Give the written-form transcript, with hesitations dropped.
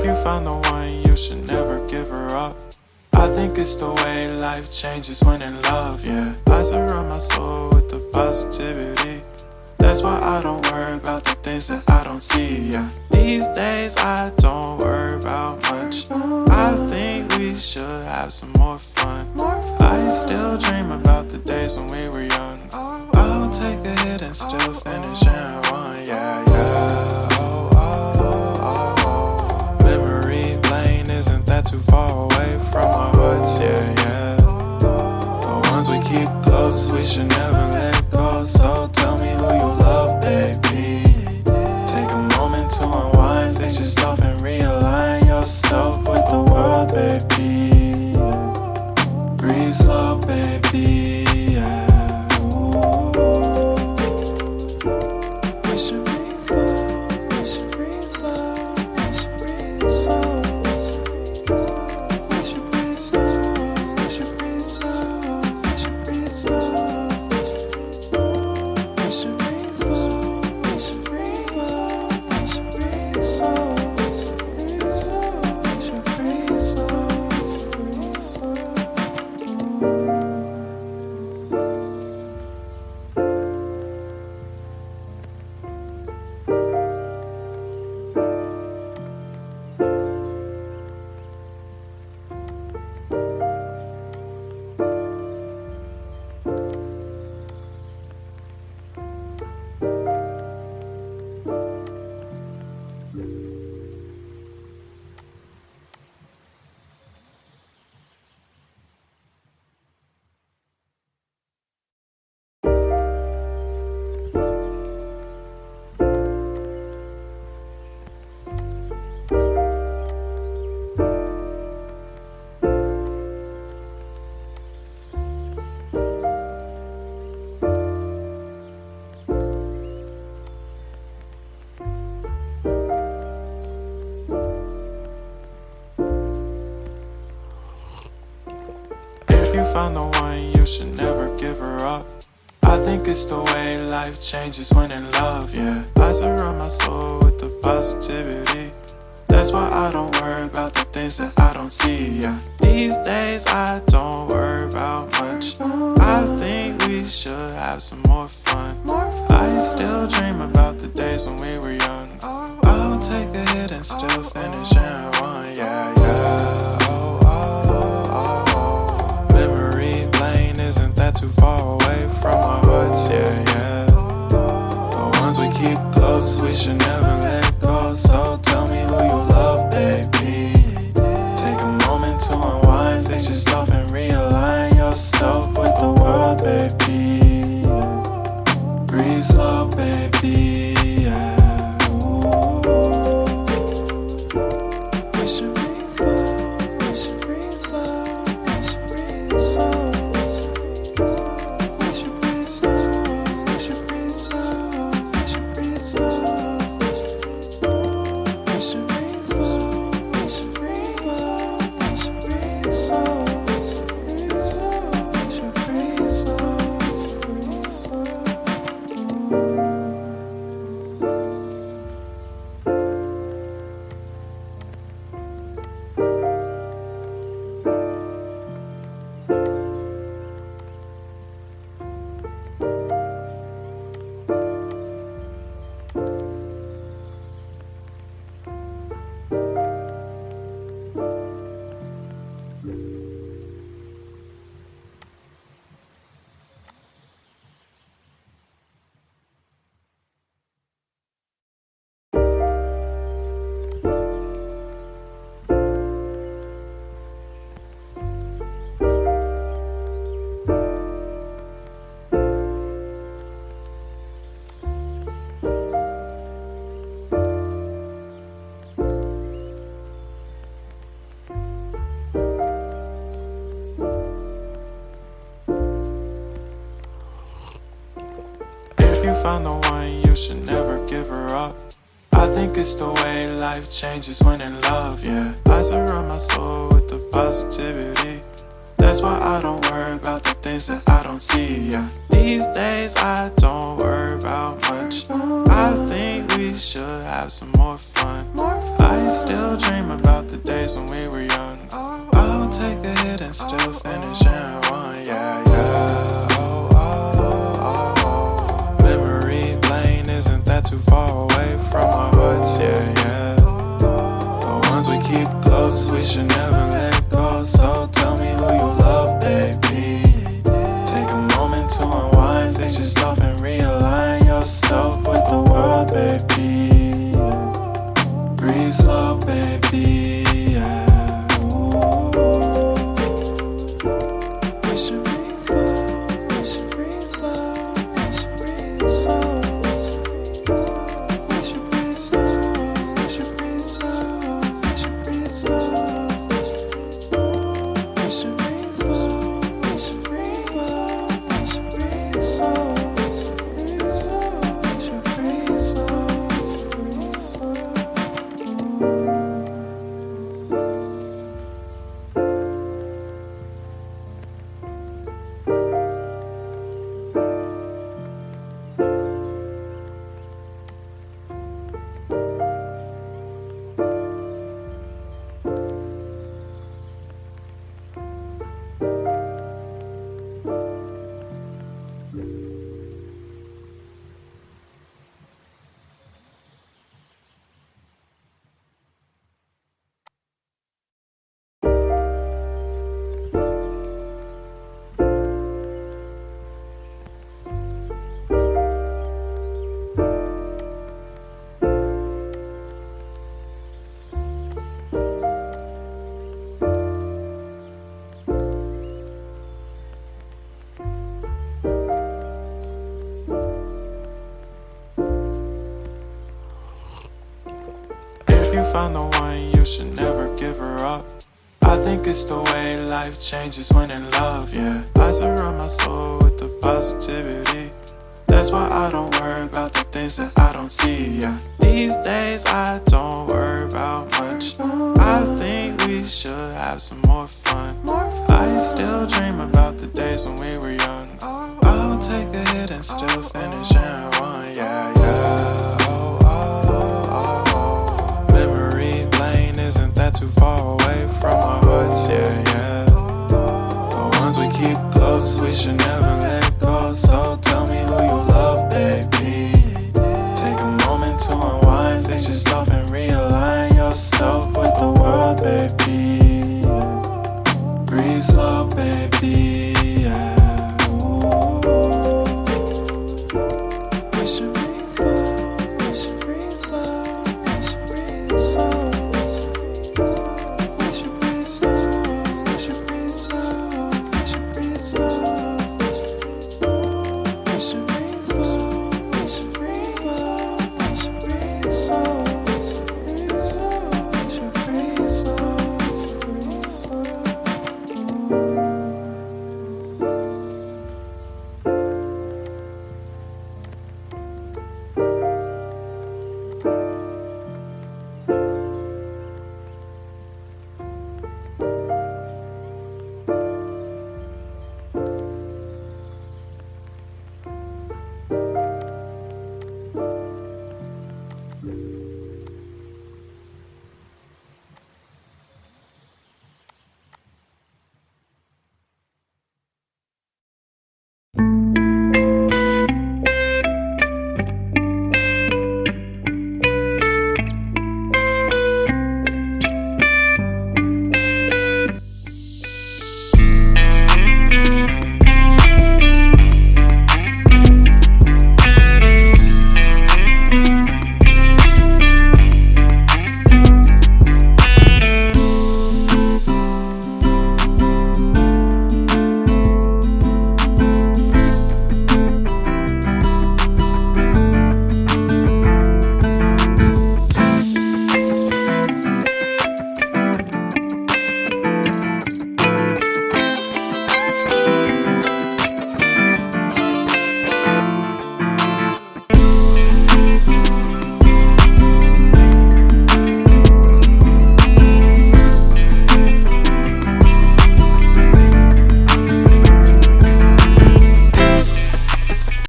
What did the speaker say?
you found the one, you should never give her up. I think it's the way life changes when in love, yeah. I surround my soul with the positivity. That's why I don't worry about the things that I don't see, yeah. These days I don't worry about much. I think we should have some more fun. I still dream about the days when we were young. I'll take a hit and still finish in one, yeah, yeah. Oh, oh, oh, oh. Memory lane isn't that too far away from our hearts, yeah, yeah. The ones we keep close, we should never let go. So tell me who you love, baby. Take a moment to unwind, fix yourself and realign yourself with the world, baby. Breathe slow, baby, yeah. We should breathe slow, we should breathe slow, we should breathe slow. We should breathe slow, we should breathe slow, we should breathe slow. We should breathe slow, we should breathe slow, we should breathe slow. We should breathe slow, breathe slow. Found the one, you should never give her up. I think it's the way life changes when in love, yeah. I surround my soul with the positivity. That's why I don't worry about the things that I don't see, yeah. These days I don't worry about much. I think we should have some more fun. I still dream about the days when we were young. I'll take a hit and still finish in one, yeah, yeah. Oh, oh, oh, oh. Memory lane isn't that too far away from our hearts, yeah, yeah. The ones we keep close, we should never let go. So tell me who you love, baby. Take a moment to unwind, fix yourself and realign yourself with the world, baby. Breathe slow, baby, yeah. We should breathe slow, we should breathe slow, we should breathe slow. We should breathe slow, we should breathe slow, we should breathe slow. We should breathe slow, we should breathe slow, we should breathe slow. We should breathe slow, breathe slow. Found the one, you should never give her up. I think it's the way life changes when in love, yeah. I surround my soul with the positivity. That's why I don't worry about the things that I don't see, yeah. These days I don't worry about much. I think we should have some more fun. I I still dream about the days when we were young. I'll take a hit and still finish in one, yeah, yeah. Oh, oh, oh, oh. Memory lane, isn't that too far away from our hearts, yeah, yeah. The ones we keep close, we should never let go. So tell me who you love, baby. Take a moment to unwind, fix yourself and realign yourself with the world, baby. Breathe slow, baby, yeah. We should breathe slow, we should breathe slow, we should breathe slow. We should breathe slow, we should breathe slow, we should breathe slow. We should breathe slow, we should breathe slow, we should breathe slow. We should breathe slow, breathe slow. If you found the one, you should never give her up. I think it's the way life changes when in love, yeah. I surround my soul with the positivity. That's why I don't worry about the things that I don't see, yeah. These days I don't worry about much. I think we should have some more fun. I still dream about the days when we were young. I'll take a hit and still finish in one, yeah, yeah. Oh, oh, oh, oh. Memory lane, isn't that too far away from our hearts, yeah, yeah. The ones we keep close, we should never let go. So tell me who you love, baby. Take a moment to unwind, fix yourself and realign yourself with the world, baby. Breathe slow, baby, yeah.